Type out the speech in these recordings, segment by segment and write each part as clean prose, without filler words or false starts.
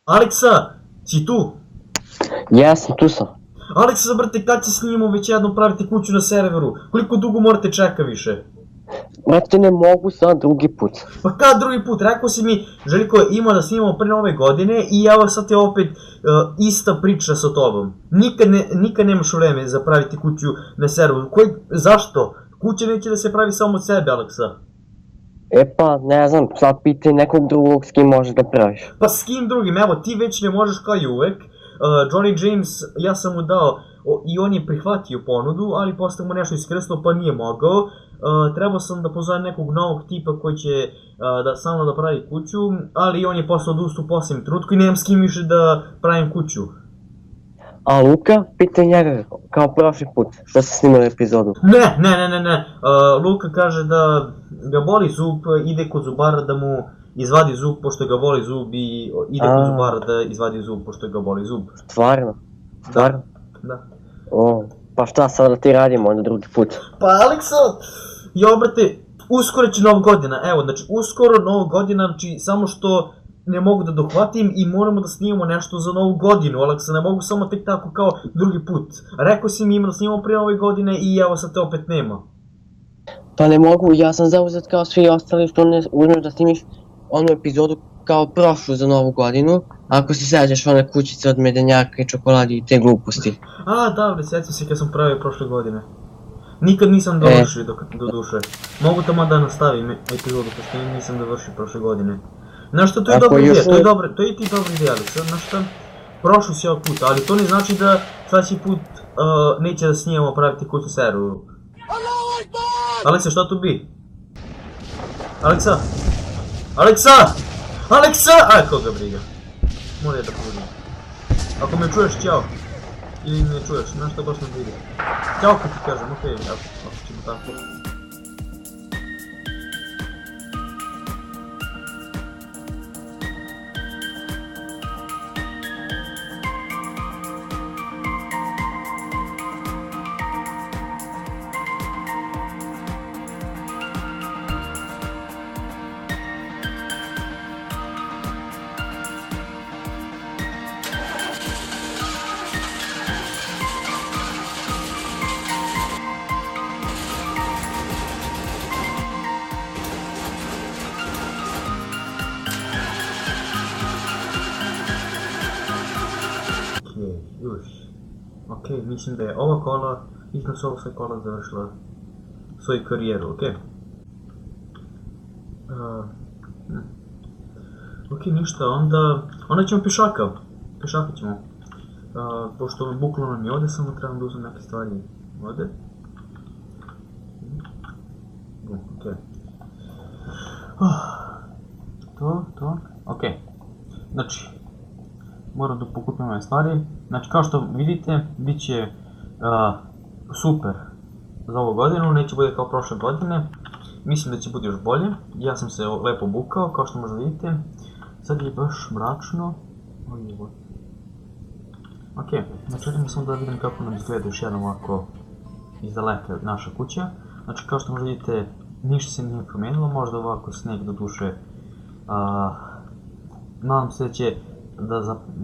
Aleksa, si tu? Jesam, tu sam. Aleksa, brate, kad će snimamo već jednom praviti kuću na serveru? Koliko dugo morate čeka više? Brate, ne mogu sad drugi put. Pa kad drugi put? Rekao si mi, Željko, ima da snimamo pre nove godine i evo sad je opet ista priča sa tobom. Nikad nemaš vreme za praviti kuću na serveru. Zašto? Kuća neće da se pravi samo od sebe, Aleksa. E pa, ne znam, sad pitaj nekog drugog s kim možeš da praviš. Pa s kim drugim? Evo, ti već ne možeš kao i uvek. Johnny James, ja sam mu dao i on je prihvatio ponudu, ali posle mu nešto iskrslo pa nije mogao. Trebao sam da pozovem nekog novog tipa koji će sa mnom da pravi kuću, ali on je posle odustao u posljednjem trenutku i nemam s kim više da pravim kuću. A Luka, pitaj njega, kao prošli put, što ste snimali epizodu. Ne. Luka kaže da ga boli zub, ide kod zubara da mu izvadi zub pošto ga boli zub i ide kod zubara da izvadi zub pošto ga boli zub. Stvarno? Stvarno? Da. O, pa šta sad da ti radimo onda drugi put? Pa Aleksa, brate, uskoro će Nova godina, evo, znači uskoro Nova godina, znači samo što ne mogu da dohvatim i moramo da snimamo nešto za Novu godinu, Aleksa, ne mogu samo tek tako kao drugi put. Rekao si mi ima da snimamo prije Nove godine i evo sad te opet nema. Pa ne mogu, ja sam zauzet kao svi ostali što ne uzmeš da snimiš onu epizodu kao prošlu za Novu godinu, ako se sećaš one kućice od medenjaka i čokoladi i te gluposti. Da, sjećam se kad sam pravio prošle godine. Nikad nisam dovršio do duše. Mogu tamo da nastavim epizodu, pošto nisam dovršio prošle godine. Znaš šta, to je dobra ideja, to je ti dobra ideja, Aleksa, znaš šta, prošao si ovaj put, ali to ne znači da sljedeći put neće da snijemo praviti kuću serveru. Aleksa, šta tu bi? Aleksa! Aj, koga briga. Mora da pođem. Ako me čuješ, ćao. Ili ne čuješ, znaš šta baš ne briga. Ćao kad ti kažem, okej, ako ćemo tako. Okej, mislim da je ova kola, iznos ova sve kola završila svoju karijeru, okej? Okej, ništa, onda ćemo pešaka ćemo. Pošto bukvalno nam je ovdje, samo trebam da uzmem neke stvari ovdje. Okej. To, okej. Znači, moram da pokupim ove stvari. Znači, kao što vidite, bit će super za ovu godinu, neće bude kao prošle godine. Mislim da će bude još bolje. Ja sam se lepo obukao, kao što možda vidite. Sad je baš mračno. Okej, znači idemo samo da vidim kako nam izgleda još jednom ovako izdaleka naša kuća. Znači, kao što možda vidite, ništa se nije promijenilo, možda ovako sneg do duše. Nadam se da će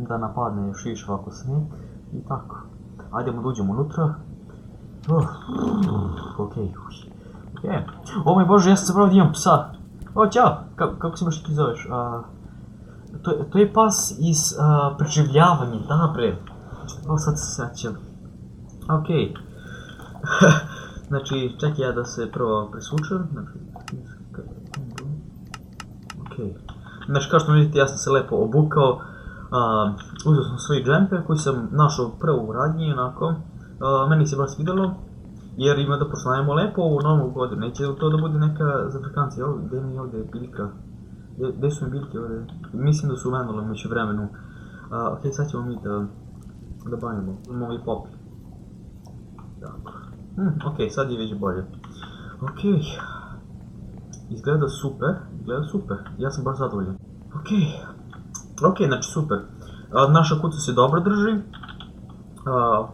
da napadne još više ovako sneg i tako. Ajdemo da uđemo unutra. Okej. O moj bože, ja sam zapravo da imam psa. O, ćao, kako se baš ti zoveš? To je pas iz preživljavanja, da bre. O, sad se sećam. Okej. Znači, čekaj ja da se prvo presvučem. Okej. Znači, kao što vidite, ja sam se lepo obukao. Uzeo sam svoji džempe koji sam našao prvo u radnji, onako. Meni se baš svidjelo, jer ima da proslavimo lepo ovu novu godinu. Neće to da bude neka zafrikancija. Gdje mi je ovdje biljka? Gdje su mi biljke ovdje? Mislim da su uvenule među vremenu. Okej, sad ćemo mi da bavimo. Imamo ovi popi. Tako. Okej, sad je već bolje. Okej. Izgleda super. Ja sam baš zadovoljan. Okej, znači super. Naša kuća se dobro drži.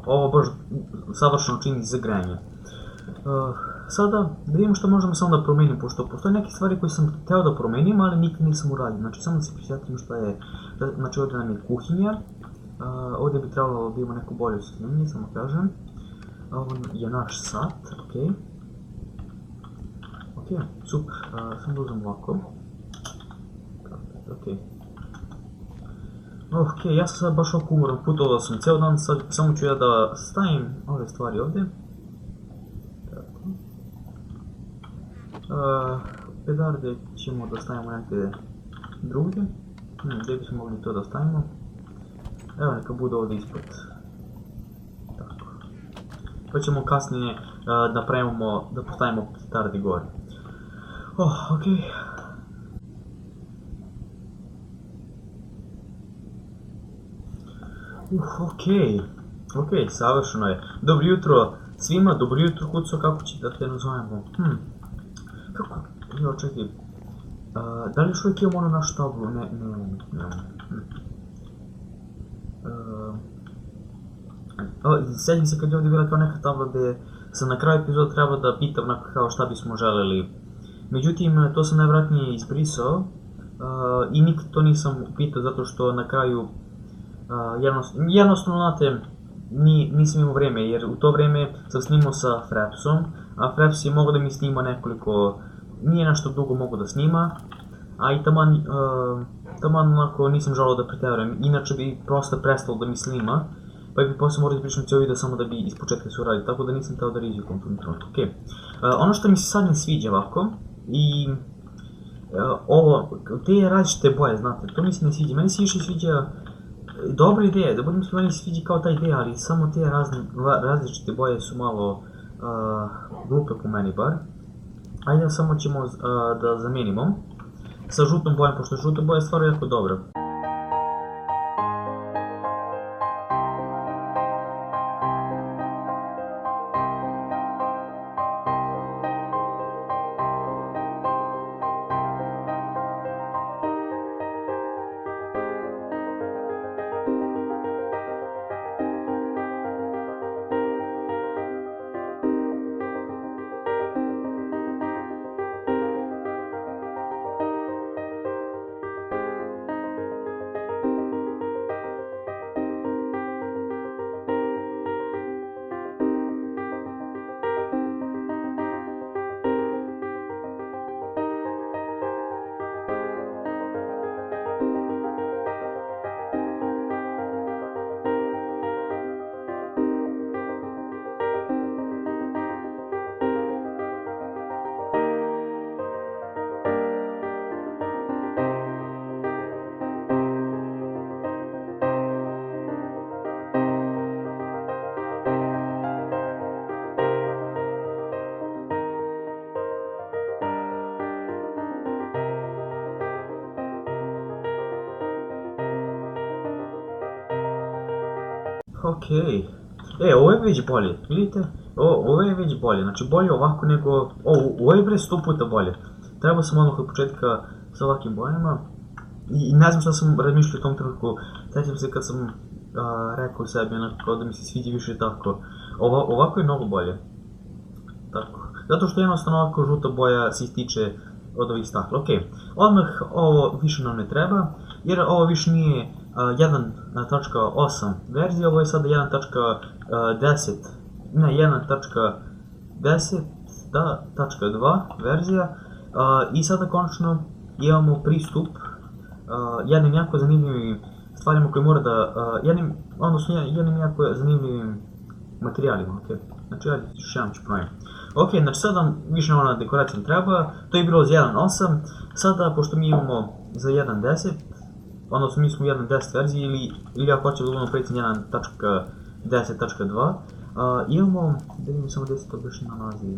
Ovo baš savršeno čini za grejanje. sada da vidimo što možemo samo da promenim, pošto postoje neke stvari koje sam hteo da promenim, ali nikad nisam uradio. Znači samo da se prisjetim što je, znači ovdje nam je kuhinja, ovdje bi trebalo da imamo neku bolju snimanje, samo kažem. Ovo je naš sat, ok. Ok, super, samo da uzem ovako. Ok. Ok, ja sam sad baš ovako umoran, putovao sam cijel dan, sad samo ću ja da stavim ove stvari ovdje. Pedarde ćemo da stavimo negdje drugdje. Gdje bismo mogli to da stavimo? Evo neka bude ovdje ispod. Tako. Pa ćemo kasnije da postavimo petarde gore. Ok. Ok, savršeno je. Dobro jutro svima, dobro jutro Kuco, kako će da te nazovemo? Kako? Jo, čekaj. Da li još uvijek imamo ono našu tablu? Ne. Sjećam se kad je ovdje bila kao neka tabla gdje sam na kraju epizoda trebao da pitam kao šta bismo želeli. Međutim, to sam najvjerojatnije izbrisao i nikad to nisam pitao zato što na kraju jednostavno, znate, nisam imao vrijeme, jer u to vrijeme sam snimao sa Frepsom, a Freps je mogao da mi snima nekoliko, nije nešto dugo mogo da snima, a i taman onako nisam želao da preterujem, inače bi prosto prestalo da mi snima, pa bi posle morao ispričam cijel video samo da bi ispočetka se uradio, tako da nisam teo da rizikujem tu trenutku. Ono što mi se sad ne sviđa ovako, i te različite boje, znate, to mi se ne sviđa, meni se više sviđa dobra ideja, da budem meni se sviđa kao ta ideja, ali samo te različite boje su malo glupe po meni bar. Ajde samo ćemo da zamijenimo sa žutom bojem, pošto žuta boja je stvarno jako dobra. Okej. Ovo je već bolje, vidite? Ovo je već bolje, znači bolje ovako nego... Ovo je bre 100 puta bolje. Trebao sam odmah od početka sa ovakvim bojama. I ne znam šta sam razmišljao u tom trenutku. Sjećam se kad sam rekao sebi onako da mi se sviđa više tako. Ovako je mnogo bolje. Tako. Zato što jednostavno ovako žuta boja se ističe od ovih stakla. Okej. Odmah ovo više nam ne treba, jer ovo više nije 1.8 verzija, ovo je sada 1.10, ne 1.10.2 verzija i sada konačno imamo pristup jednim jako zanimljivim stvarima koje mora da, jednim jako zanimljivim materijalima, ok. Znači ja još jedan ću pravim. Ok, znači sada više ona dekoracija treba, to je bilo za 1.8, sada pošto mi imamo za 1.10, odnosno mi smo u 1.10 verziji ili ako hoćemo da budemo predstavni 1.10.2, imamo, da vidimo samo gdje se to baš nalazi,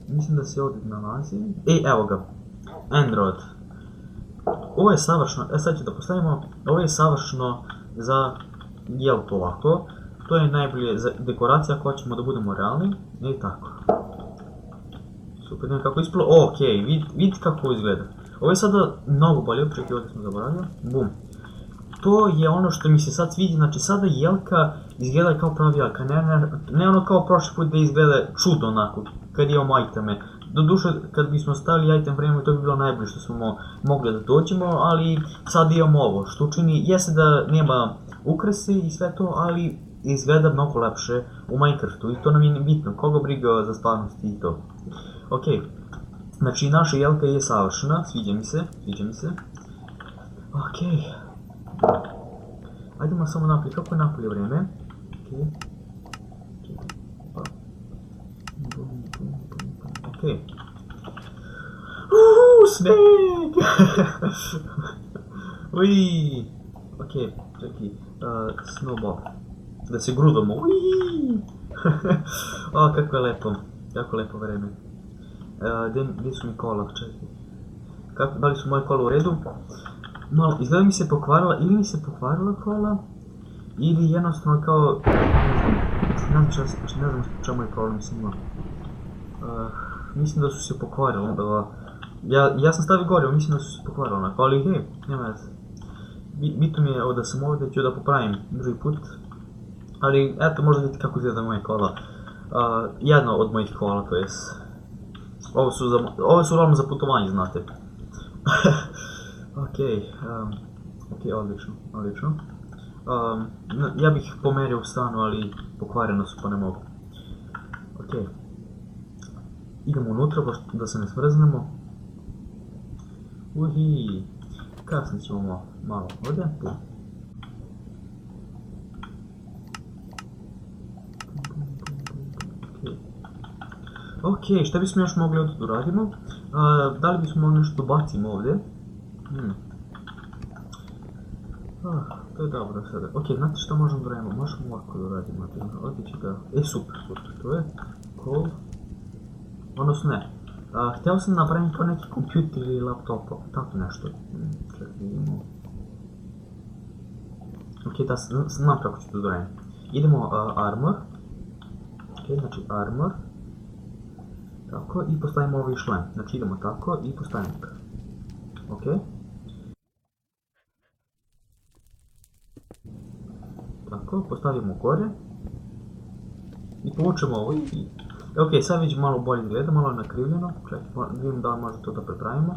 mislim da se ovdje nalazi, evo ga, Android. Ovo je savršeno, sad ću da postavimo, ovo je savršeno za, jel to ovako, to je najbolje za dekoracija ako hoćemo da budemo realni, i tako. Super, ne kako ispalo, ok, vidite kako ovo izgleda. Ovo je sada mnogo bolje, čekaj ovdje smo zaboravili, bum. To je ono što mi se sad sviđa, znači sada Jelka izgleda kao pravi jaka, ne ono kao prošli put da izgleda čudno onako, kad imamo iteme. Doduše, kad bismo stavili item frame, to bi bilo najbolje što smo mogli da dođemo, ali sad imamo ovo, što učini, jeste da nema ukrase i sve to, ali izgleda mnogo lepše u Minecraftu i to nam je bitno, koga briga za stvarnost i to. Ok, znači naša jelka je savršena, sviđa mi se. Ok. Ajdemo samo napolje, kako je napolje vreme? Ok. Sneg! Uiii! Ok, čekaj, snowball. Da se grudamo, uiii! O, kako je lepo vreme. Gdje su mi kola, čekaj. Da li su moje kola u redu? Malo, izgleda mi se pokvarila, ili mi se pokvarila kola, ili jednostavno kao, ne znam čemu je problem s njima. Mislim da su se pokvarila, ja sam stavio gore, mislim da su se pokvarila onako, ali hej, nema veze. Bitno mi je da sam ovdje, ću da popravim drugi put, ali eto, možda vidite kako izgleda moje kola. Jedno od mojih kola, to jest, ovo su uglavnom za putovanje, znate. Ok, odlično. Ja bih pomerio u stanu, ali pokvareno su pa ne mogu. Ok. Idemo unutra da se ne smrznemo. Uhi. Kasnije ćemo malo ovdje. Ok, šta bismo još mogli ovdje da uradimo? Da li bismo mogli nešto bacimo ovdje? To je dobro sada. Ok, znate što možemo da radimo? Možemo ovako da radimo. Ovdje će da... super, to je cool. Odnosno ne. Htio sam napraviti kao neki kompjuter ili laptop, tako nešto. Čekaj, vidimo. Ok, da, znam kako ću to da radim. Idemo armor. Ok, znači armor. Tako, i postavimo ovaj šlem. Znači idemo tako i postavimo ga. Ok. Tako, postavimo gore. I povučemo ovo i... Ok, sad već malo bolje gleda, malo je nakrivljeno. Čekaj, vidim da li može to da prepravimo.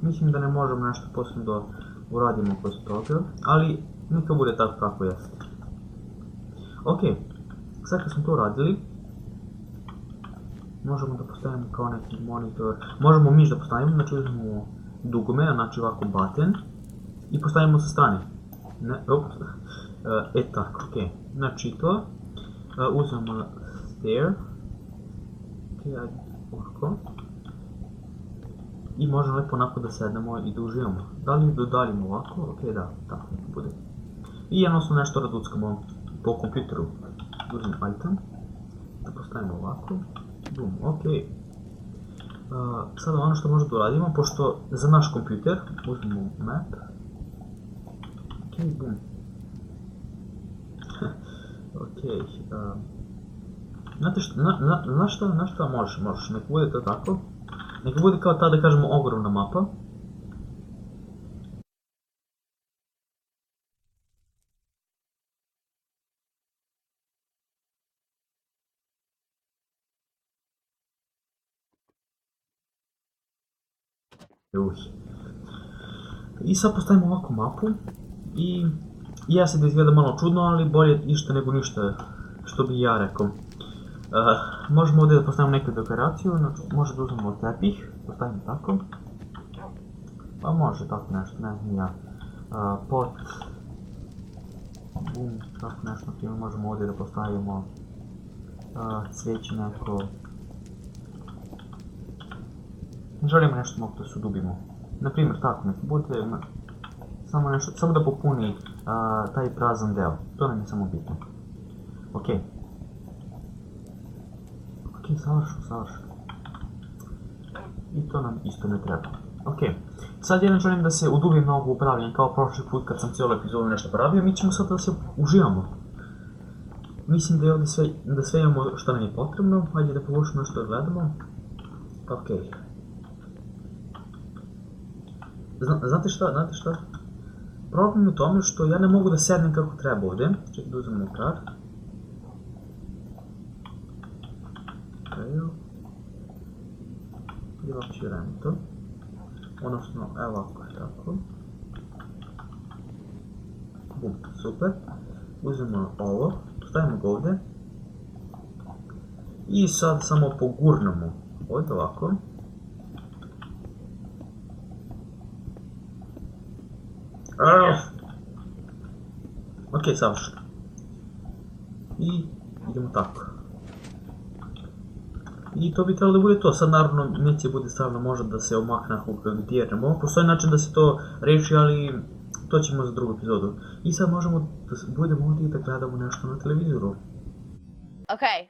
Mislim da ne možemo nešto posebno da uradimo posle toga, ali neka bude tako kako jeste. Ok, sad kad smo to uradili, možemo da postavimo kao neki monitor, možemo miš da postavimo, znači uzmemo dugme, znači ovako button, i postavimo sa strane. Tako, ok, znači to, uzmemo stair, ok, ajde ovako, i možemo lepo onako da sednemo i da uživamo. Da li da udaljimo ovako? Ok, da, tako neko bude. I jednostavno nešto raduckamo po kompjuteru. Uzmemo item, da postavimo ovako, boom, ok. Sada ono što možemo da uradimo, pošto za naš kompjuter, uzmemo map, ok, boom. Ok, znaš šta možeš, nek bude to tako. Neka bude kao ta, da kažemo, ogromna mapa. I sad postavimo ovakvu mapu i jeste da izgleda malo čudno, ali bolje išta nego ništa, što bi ja rekao. Možemo ovdje da postavimo neku dekoraciju, može da uzmemo tepih, postavimo tako. Pa može tako nešto, ne znam ja. Pot. Boom, tako nešto, time možemo ovdje da postavimo cveće neko. Želimo nešto mogu da se udubimo. Naprimjer tako, neki bude samo nešto, samo da popuni taj prazan deo, to nam je samo bitno. Ok. Ok, savršeno. I to nam isto ne treba. Ok, sad jedan želim da se udubim na ovo upravljanje kao prošli put kad sam cijelu epizodu nešto pravio, mi ćemo sad da se uživamo. Mislim da je ovdje sve imamo što nam je potrebno, hajde da povušimo što gledamo. Ok. Znate šta? Problem je u tome što ja ne mogu da sednem kako treba ovdje. Čekaj da uzmemo krat. I evakuiramo to. Odnosno, evo ovako, tako. Bum, super. Uzmemo ovo, stavimo ga ovdje. I sad samo pogurnemo ovdje ovako. Ok, savršeno. I idemo tako. I to bi trebalo da bude to, sad naravno neće bude stavno možda da se omakne ako ga editiramo. Postoji način da se to reši, ali to ćemo za drugu epizodu. I sad možemo da budemo ovdje i da gledamo nešto na televizoru. Okay.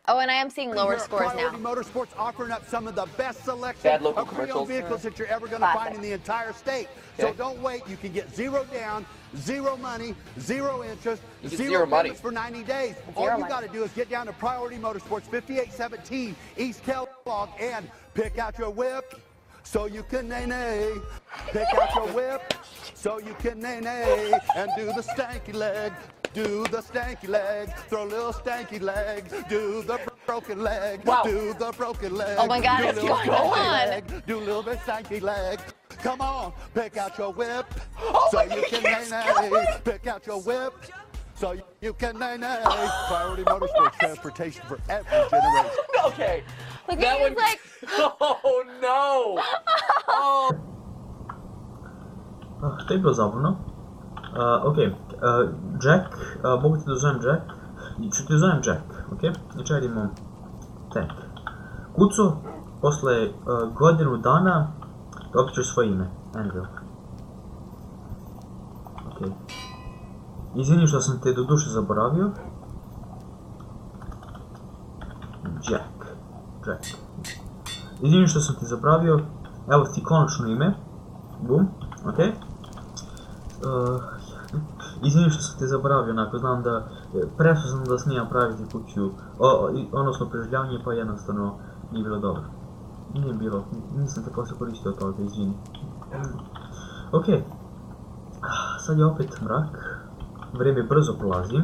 Oh, and I am seeing lower scores now. Priority Motorsports offering up some of the best selection of pre-owned vehicles that you're ever going to find in the entire state. So don't wait. You can get zero down, zero money, zero interest, zero payments for 90 days. All you got to do is get down to Priority Motorsports, 5817 East Kellogg, and pick out your whip so you can nay-nay. Pick out your whip so you can nay-nay and do the stanky leg. Do the stanky leg, throw little stanky legs, do the broken leg, do the broken leg. Oh my God, it's going on. Leg, do a little bit stanky leg. Come on, pick out your whip so you can nay-nay. Pick out your whip so you can nay-nay. Priority Motorsports, transportation for every generation. Okay. Look at you, like... Oh no! Oh. To je bilo zabavno. Ok, Jack, mogu ti da zovem Jack? Ću ti zovem Jack, ok? Znači radimo Tank. Kuco, posle godinu dana dobit ćeš svoje ime, Andrew. Ok. Izvini što sam te do duše zaboravio. Jack. Izvini što sam ti zaboravio, evo ti konačno ime. Bum, ok. Izvini što sam te zaboravio, onako, znam da prešao sam da snimam praviti kuću, odnosno preživljavanje, pa jednostavno nije bilo dobro. Nije bilo, nisam te posle koristio od toga, izvini. Ok, sad je opet mrak, vreme brzo prolazi.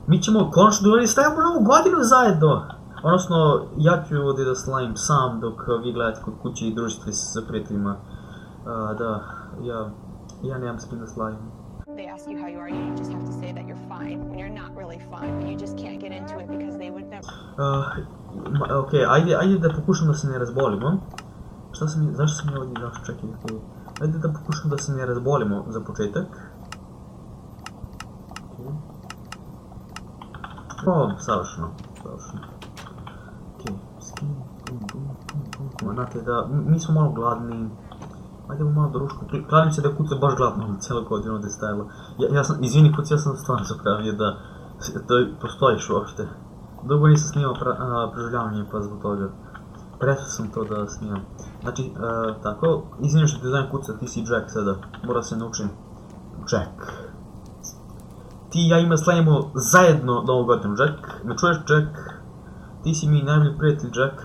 Mi ćemo konačno da stavimo novu godinu zajedno! Odnosno, ja ću ovdje da slavim sam dok vi gledate kod kuće i družite se sa prijateljima. Da, ja nemam s kim da slavim. They ask you how you are, you just have to say that you're fine, when you're not really fine, but you just can't get into it because they would never... Ok, ajde da pokušam da se ne razbolimo. Zašto sam ja ovdje izašao, čekaj, ajde da pokušam da se ne razbolimo za početak. Savršeno. Ok, skin, znate da, mi smo malo gladni. Ajdemo malo do ručka, kladim se da je Kuca baš gladno cijelo godinu ovdje stajala. Izvini Kuca, ja sam stvarno zapravio da postojiš uopšte. Dugo nisam snimao preživljavanje pa zbog toga. Prestao sam to da snimam. Znači, tako, izvini što ti zovem Kuca, ti si Jack sada, mora se naučim. Jack. Ti i ja ima slavimo zajedno novu godinu, Jack. Me čuješ, Jack? Ti si mi najbolji prijatelj, Jack.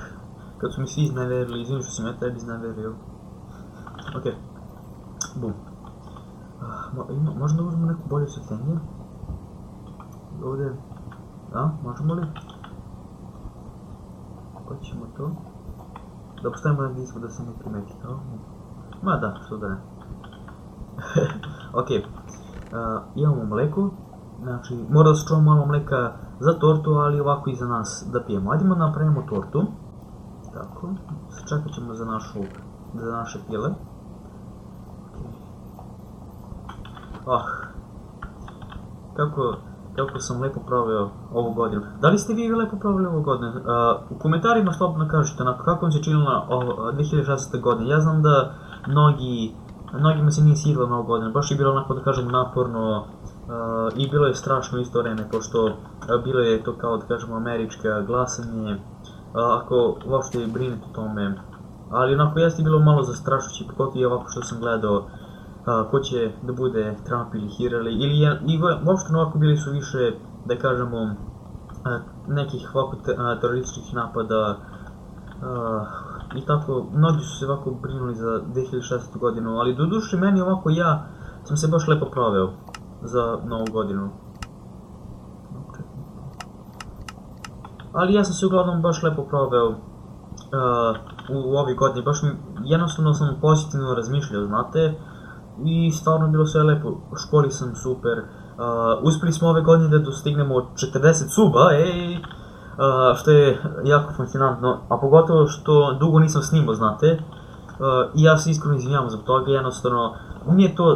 Kad su mi svi izneverili, izvini što sam ja tebi izneverio. Ok, bum. Možda uzmemo neku bolje osvjetljenje? Ovdje, da, možemo li? Hoćemo to. Da postavimo negdje ispod da se ne primeti, kao? Ma da, što da ne. Ok, imamo mleko. Znači, mora da se čuvamo malo mleka za tortu, ali ovako i za nas da pijemo. Ajdemo da napravimo tortu. Tako, čekat ćemo za naše pile. Kako sam lepo proveo ovu godinu. Da li ste vi lepo proveli ovu godinu? U komentarima slobodno kažete kako vam se činila 2016. godine. Ja znam da mnogima se nije svidjela na ovu godinu. Baš je bilo onako da kažemo naporno i bilo je strašno isto vreme, pošto bilo je to kao da kažemo američka glasanje. Ako uopšte brinete o tome. Ali onako jeste bilo malo zastrašujući, pogotovo i ovako što sam gledao ko će da bude Trump ili Hillary, ili uopšte ovako bili su više, da kažemo, nekih ovako terorističkih napada, i tako, mnogi su se ovako brinuli za 2016. godinu, ali doduše meni ovako ja sam se baš lepo proveo za novu godinu. Ali ja sam se uglavnom baš lepo proveo u ovoj godini, baš mi, jednostavno sam pozitivno razmišljao, znate, i stvarno je bilo sve lepo, u školi sam super, uspeli smo ove godine da dostignemo 40 suba, što je jako fascinantno, a pogotovo što dugo nisam snimao, znate, i ja se iskreno izvinjavam zbog toga, jednostavno,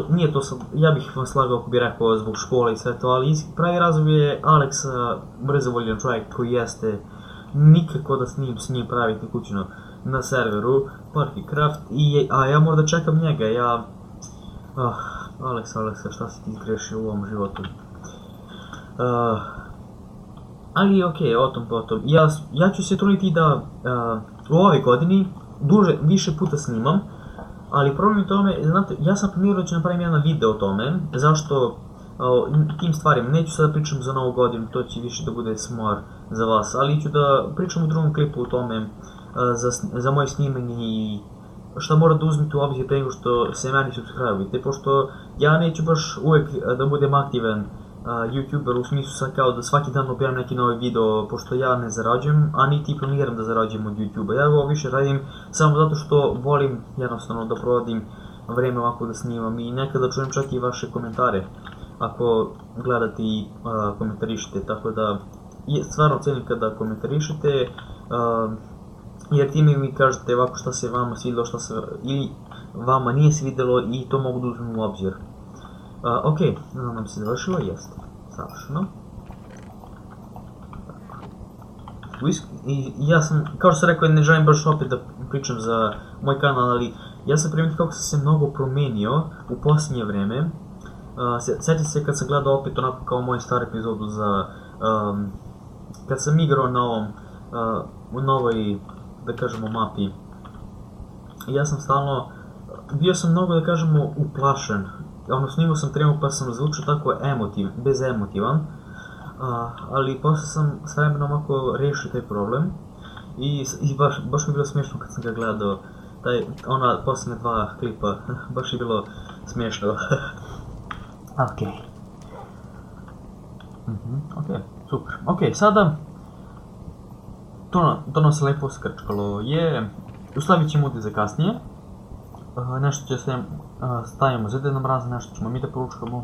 nije to sad, ja bih vam slagao ako bih rekao zbog škole i sve to, ali pravi razlog je Alex, brzovoljan čovjek koji jeste nikako da s njim praviti kućno na serveru Parkycraft, a ja moram da čekam njega, Alex, šta si ti izgrešio u ovom životu? Ali okej, o tom potom. Ja ću se truditi da u ovoj godini više puta snimam, ali problem je tome, znate, ja sam planirao da ću napravim jedan video o tome, zašto tim stvarima, neću sada pričam za novu godinu, to će više da bude smor za vas, ali ću da pričam u drugom klipu o tome, za moje snimanje i šta mora da uzmete u obzir pre nego što se meni subscribe-ujete, pošto ja neću baš uvek da budem aktivan YouTuber u smislu sad kao da svaki dan objavim neki novi video, pošto ja ne zarađujem, a niti planiram da zarađujem od YouTube-a. Ja ovo više radim samo zato što volim jednostavno da provodim vreme ovako da snimam i nekada čujem čak i vaše komentare ako gledate i komentarišete, tako da stvarno cenim kada komentarišete, jer time mi kažete ovako šta se vama svidelo, šta se ili vama nije svidelo i to mogu da uzmem u obzir. Ok, nam se završilo, jeste, savršeno. Ja sam, kao što sam rekao, ne želim baš opet da pričam za moj kanal, ali ja sam primetio kako sam se mnogo promenio u posljednje vreme. Sjećam se kad sam gledao opet onako kao moju staru epizodu za, kad sam igrao na ovom, u novoj, da kažemo, mapi. Ja sam stalno, bio sam mnogo, da kažemo, uplašen. Snimao sam tremu pa sam zvučao tako bezemotivan, ali posle sam s vremenom ovako rešio taj problem i baš mi je bilo smiješno kad sam ga gledao, ona posljednja 2 klipa, baš je bilo smiješno. Ok, super, sada to nam se lepo skrčkalo, uslavit ćemo ovdje za kasnije. Nešto će stavimo za Deda Mraza, nešto ćemo mi da poručkamo.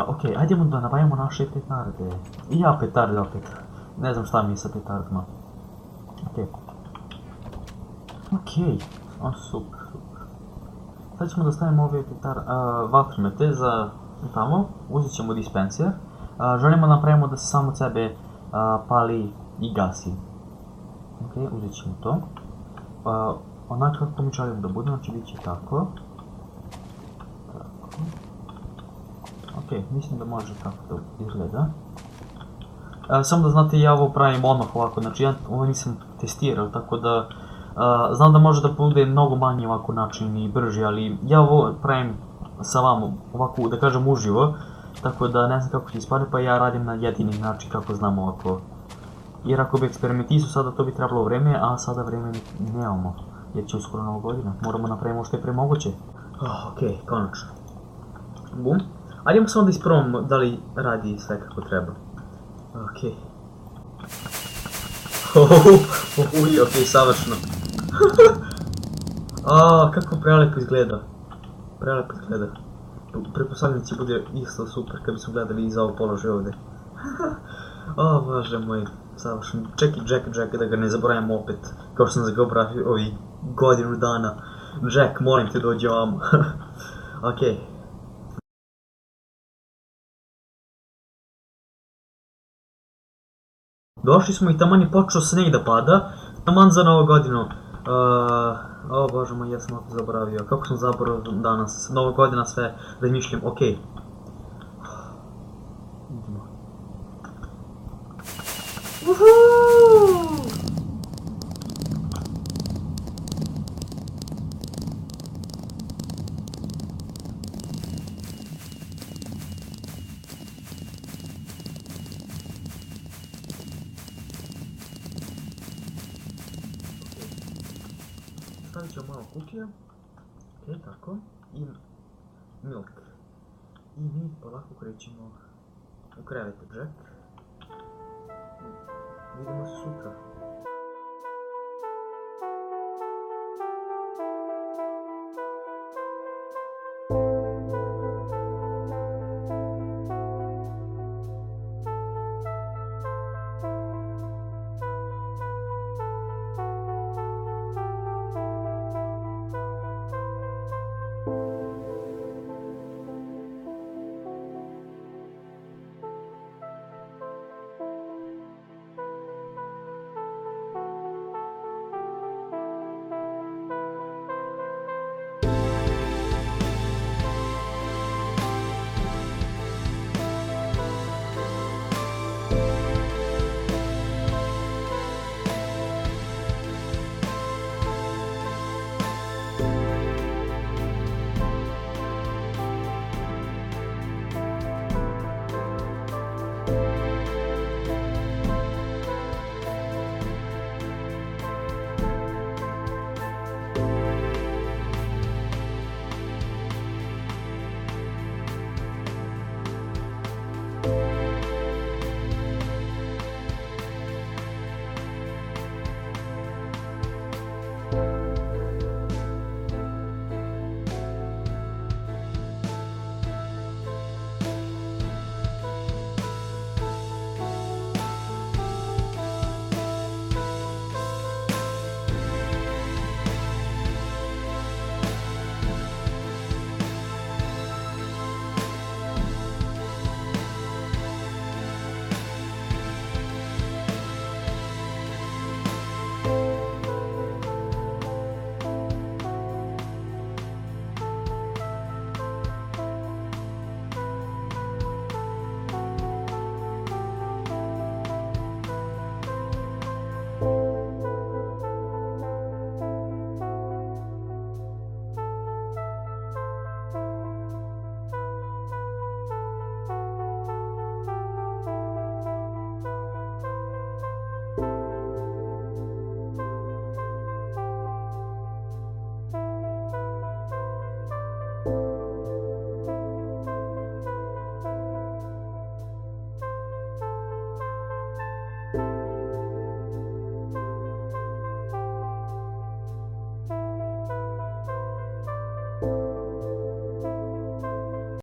Ok, ajdemo da nabavimo naše petarde. I ja petarde opet. Ne znam šta mi je sa petardima. Ok, super. Sad ćemo da stavimo ove vatromete za tamo. Uzet ćemo dispenser. Želimo da napravimo da se samo od sebe pali i gasi. Ok, uzet ćemo to. Onako kako mi želim da bude, znači bit će tako. Ok, mislim da može tako da izgleda. Samo da znate, ja ovo pravim odmah ovako, znači ja ovo nisam testirao, tako da znam da može da bude mnogo manji ovako način i brži, ali ja ovo pravim sa vama ovako, da kažem, uživo, tako da ne znam kako će ispadne, pa ja radim na jedini način kako znam ovako. Jer ako bi eksperimentisao sada, to bi trebalo vreme, a sada vreme nemamo. Jer će uskoro Nova godina, moramo napravimo što je pre moguće. Ok, konačno. Bum. Ajdemo samo da isprobamo da li radi sve kako treba. Ok. Ok, savršeno. Kako prelepo izgleda. Pretpostavljam će bude isto super kad bismo gledali iza ovog položaja ovdje. Bože moj, savršeno. Jack, da ga ne zaboravimo opet, kao što sam za ga opravio ovih godinu dana. Jack, molim te dođi ovamo. Ok. Došli smo i taman je počeo sneg da pada, taman za Novu godinu. Bože moj, ja sam opet zaboravio, kako sam zaboravio danas, Nova godina, sve razmišljam, ok. stavit ćemo malo kutija. Ok, tako. I milk. I mi polako krećemo u krevet, Jack. Vidimo se sutra.